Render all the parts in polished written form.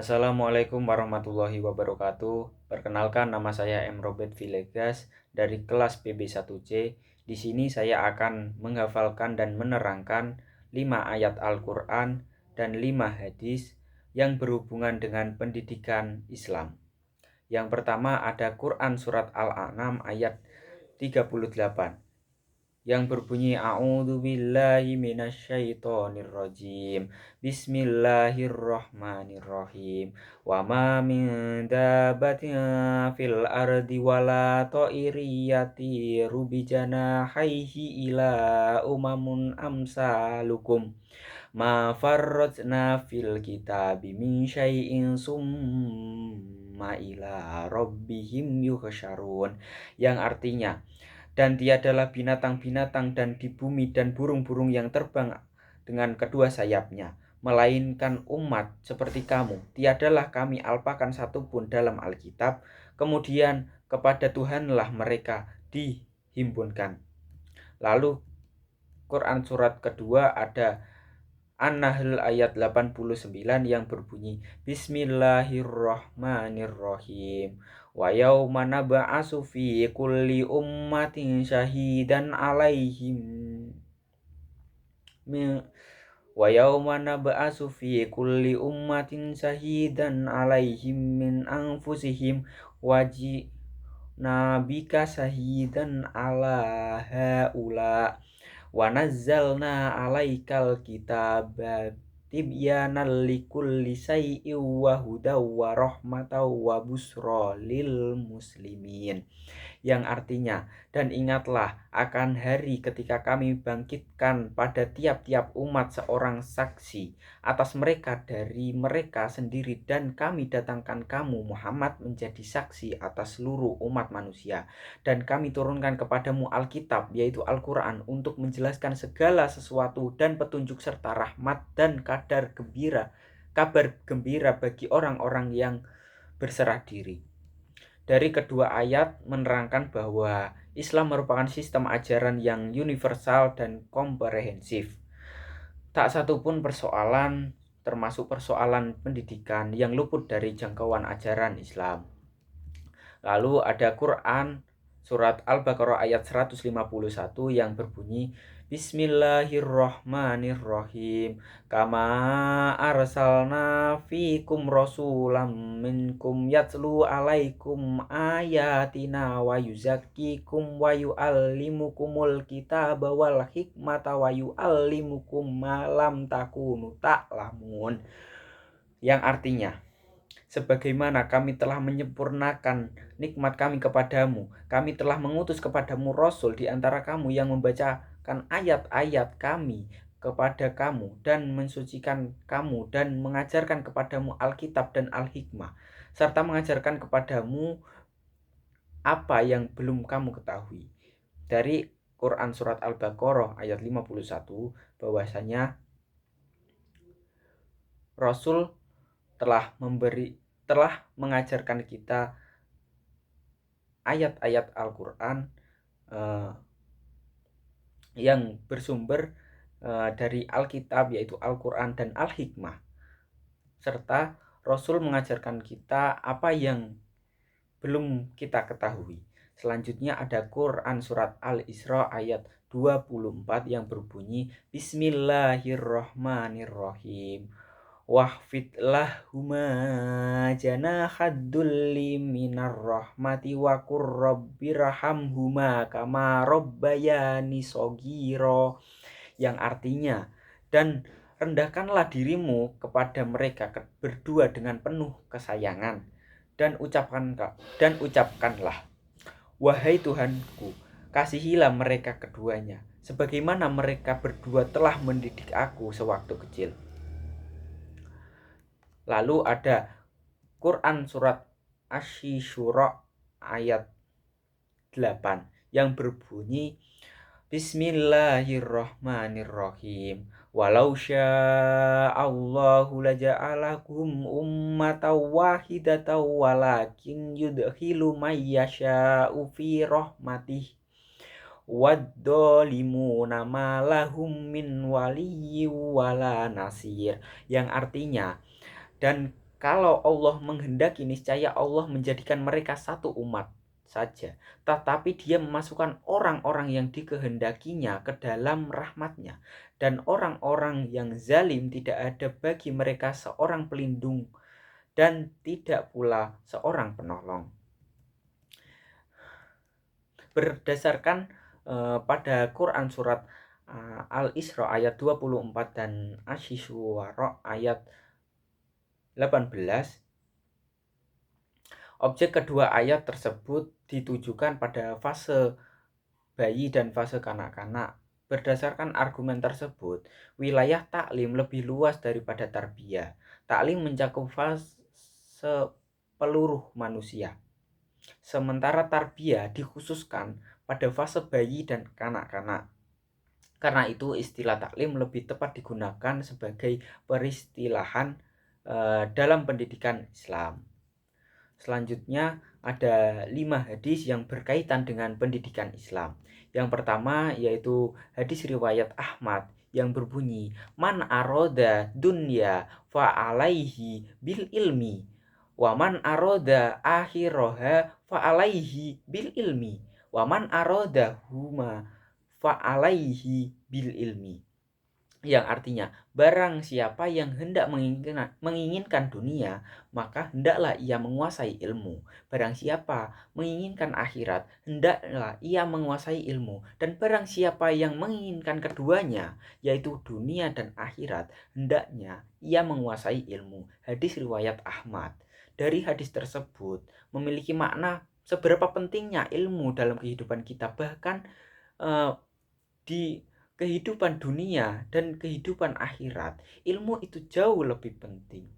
Assalamualaikum warahmatullahi wabarakatuh. Perkenalkan, nama saya M. Robert Villegas dari kelas PB1C. Di sini saya akan menghafalkan dan menerangkan 5 ayat Al-Quran dan 5 hadis yang berhubungan dengan pendidikan Islam. Yang pertama ada Quran Surat Al-An'am ayat 38 yang berbunyi A'udzubillahi minasyaitonirrajim. Bismillahirrahmanirrahim. Wa ma min dabbatin fil ardi wala ta'irin yatiru bijanahihi ila umamun amsalukum. Ma farratna fil kitabi min syai'in summa ila rabbihim yuhsyarun. Yang artinya, dan tiadalah binatang-binatang dan di bumi dan burung-burung yang terbang dengan kedua sayapnya, melainkan umat seperti kamu. Tiadalah kami alpakan satupun dalam Alkitab, kemudian kepada Tuhanlah mereka dihimpunkan. Lalu Quran surat kedua ada An-Nahl ayat 89 yang berbunyi Bismillahirrahmanirrahim. Wa yauma nab'atsu fi kulli ummatin syahidan 'alaihim wa yauma nab'atsu fi kulli ummatin syahidan 'alaihim min anfusihim nabika syahidan 'ala haula wa nazzalna 'alaikal kitaba tibyanan likulli syai'in wa hudaw wa rahmataw wa busra lil muslimin. Yang artinya, dan ingatlah akan hari ketika kami bangkitkan pada tiap-tiap umat seorang saksi atas mereka dari mereka sendiri, dan kami datangkan kamu Muhammad menjadi saksi atas seluruh umat manusia, dan kami turunkan kepadamu Alkitab yaitu Al-Quran untuk menjelaskan segala sesuatu dan petunjuk serta rahmat dan kabar gembira bagi orang-orang yang berserah diri. Dari kedua ayat menerangkan bahwa Islam merupakan sistem ajaran yang universal dan komprehensif. Tak satupun persoalan, termasuk persoalan pendidikan, yang luput dari jangkauan ajaran Islam. Lalu ada Quran surat Al-Baqarah ayat 151 yang berbunyi Bismillahirrahmanirrahim. Kama arsalna fikum rasulam minkum yatlu alaikum ayatina wa yuzakkikum wa yu'allimukumul kitaba wal hikmata wa yu'allimukum ma lam takunu ta'lamun. Yang artinya, sebagaimana kami telah menyempurnakan nikmat kami kepadamu, kami telah mengutus kepadamu Rasul di antara kamu yang membacakan ayat-ayat kami kepada kamu dan mensucikan kamu dan mengajarkan kepadamu Alkitab dan Al-Hikmah, serta mengajarkan kepadamu apa yang belum kamu ketahui. Dari Quran Surat Al-Baqarah ayat 51 bahwasanya Rasul telah mengajarkan kita ayat-ayat Al-Quran yang bersumber dari Alkitab yaitu Al-Quran dan Al-Hikmah, serta Rasul mengajarkan kita apa yang belum kita ketahui. Selanjutnya ada Quran surat Al-Isra ayat 24 yang berbunyi Bismillahirrahmanirrahim. Wahfid lahuma janahadulli minar rahmati wa qur rabbirhamhuma kama rabbayani shogiro. Yang artinya, dan rendahkanlah dirimu kepada mereka berdua dengan penuh kesayangan, dan ucapkanlah, wahai Tuhanku, kasihilah mereka keduanya sebagaimana mereka berdua telah mendidik aku sewaktu kecil. Lalu ada Quran surat Asy-Syura ayat 8 yang berbunyi Bismillahirrahmanirrahim. Walau sya'allahu laja'alakum ummatan wahidatan walakin yudkhilu may yasha'u fi rahmatih wadzalimuna ma lahum min waliyyin wala nasir. Yang artinya, dan Kalau Allah menghendaki, niscaya Allah menjadikan mereka satu umat saja. Tetapi dia memasukkan orang-orang yang dikehendakinya ke dalam rahmatnya. Dan orang-orang yang zalim tidak ada bagi mereka seorang pelindung dan tidak pula seorang penolong. Berdasarkan pada Quran surat Al-Isra ayat 24 dan Asy-Syu'ara ayat 18, objek kedua ayat tersebut ditujukan pada fase bayi dan fase kanak-kanak. Berdasarkan argumen tersebut, wilayah taklim lebih luas daripada tarbiyah. Taklim mencakup fase peluruh manusia, sementara tarbiyah dikhususkan pada fase bayi dan kanak-kanak. Karena itu istilah taklim lebih tepat digunakan sebagai peristilahan dalam pendidikan Islam. Selanjutnya ada 5 hadis yang berkaitan dengan pendidikan Islam. Yang pertama yaitu hadis riwayat Ahmad yang berbunyi, man aroda dunya fa alaihi bil ilmi wa man aroda akhiroha fa alaihi bil ilmi wa man aroda huma fa alaihi bil ilmi. Yang artinya, barang siapa yang hendak menginginkan dunia, maka hendaklah ia menguasai ilmu. Barang siapa menginginkan akhirat, hendaklah ia menguasai ilmu. Dan barang siapa yang menginginkan keduanya, yaitu dunia dan akhirat, hendaknya ia menguasai ilmu. Hadis riwayat Ahmad. Dari hadis tersebut memiliki makna seberapa pentingnya ilmu dalam kehidupan kita, bahkan di kehidupan dunia dan kehidupan akhirat, ilmu itu jauh lebih penting.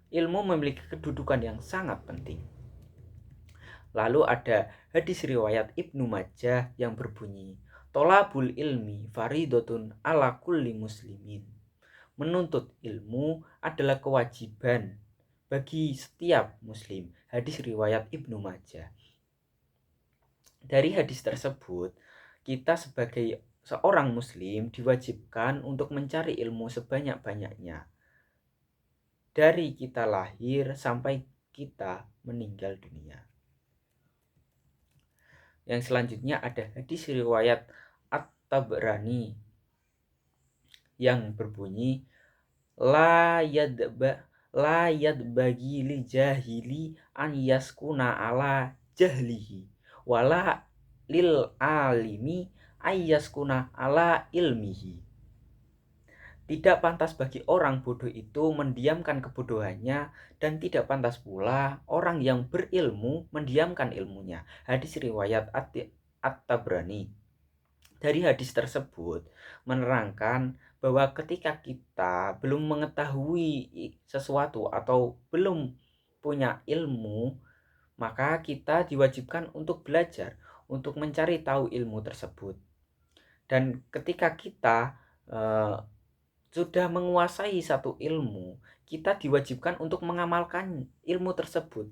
Ilmu memiliki kedudukan yang sangat penting. Lalu ada hadis riwayat Ibnu Majah yang berbunyi, tolabul ilmi faridotun ala kulli muslimin. Menuntut ilmu adalah kewajiban bagi setiap muslim. Hadis riwayat Ibnu Majah. Dari hadis tersebut, kita sebagai seorang muslim diwajibkan untuk mencari ilmu sebanyak-banyaknya dari kita lahir sampai kita meninggal dunia. Yang selanjutnya ada hadis riwayat At-Tabrani yang berbunyi, la yadbagi li jahili an yaskuna ala jahlihi wala lil alimi ayyaskuna ala ilmihi. Tidak pantas bagi orang bodoh itu mendiamkan kebodohannya, dan tidak pantas pula orang yang berilmu mendiamkan ilmunya. Hadis riwayat At-Tabrani. Dari hadis tersebut menerangkan bahwa ketika kita belum mengetahui sesuatu atau belum punya ilmu, maka kita diwajibkan untuk belajar, untuk mencari tahu ilmu tersebut. Dan ketika kita sudah menguasai satu ilmu, kita diwajibkan untuk mengamalkan ilmu tersebut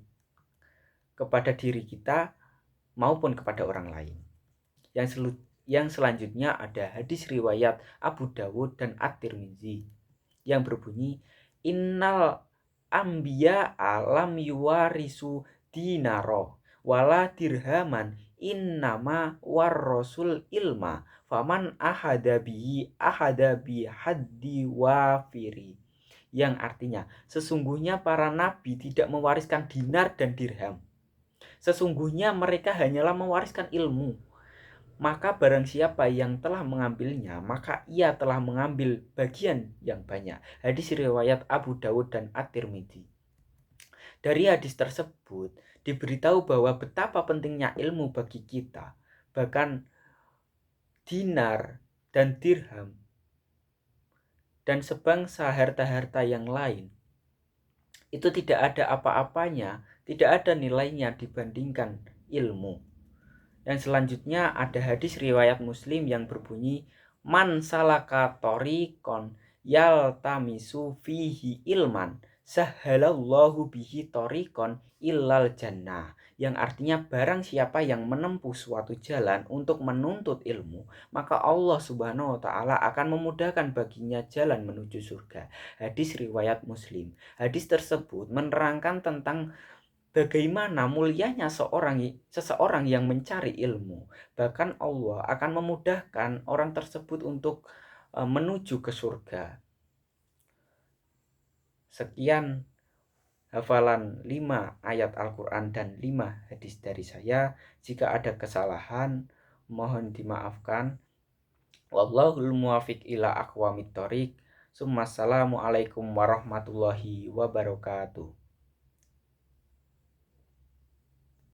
kepada diri kita maupun kepada orang lain. Yang selanjutnya ada hadis riwayat Abu Dawud dan At-Tirmizi yang berbunyi, innal ambiya alam yuwarisu dinaro wala dirhaman innama warrasul ilma faman ahada bihi haddi wafiri. Yang artinya, sesungguhnya para nabi tidak mewariskan dinar dan dirham. Sesungguhnya mereka hanyalah mewariskan ilmu. Maka barang siapa yang telah mengambilnya, maka ia telah mengambil bagian yang banyak. Hadis riwayat Abu Dawud dan At-Tirmizi. Dari hadis tersebut diberitahu bahwa betapa pentingnya ilmu bagi kita. Bahkan dinar dan dirham dan sebangsa harta-harta yang lain itu tidak ada apa-apanya, tidak ada nilainya dibandingkan ilmu. Yang selanjutnya ada hadis riwayat Muslim yang berbunyi, man salaka tariqon yaltamisu fihi ilman sahhalallahu bihi tariqon illal jannah. yang artinya barang siapa yang menempuh suatu jalan untuk menuntut ilmu, maka Allah Subhanahu wa taala akan memudahkan baginya jalan menuju surga. Hadis riwayat Muslim. Hadis tersebut menerangkan tentang bagaimana mulianya seseorang yang mencari ilmu. Bahkan Allah akan memudahkan orang tersebut untuk menuju ke surga. Sekian hafalan 5 ayat Al-Quran dan 5 hadis dari saya. Jika ada kesalahan, mohon dimaafkan. Wallahul muwafiq ila aqwamit thoriq. Assalamualaikum warahmatullahi wabarakatuh.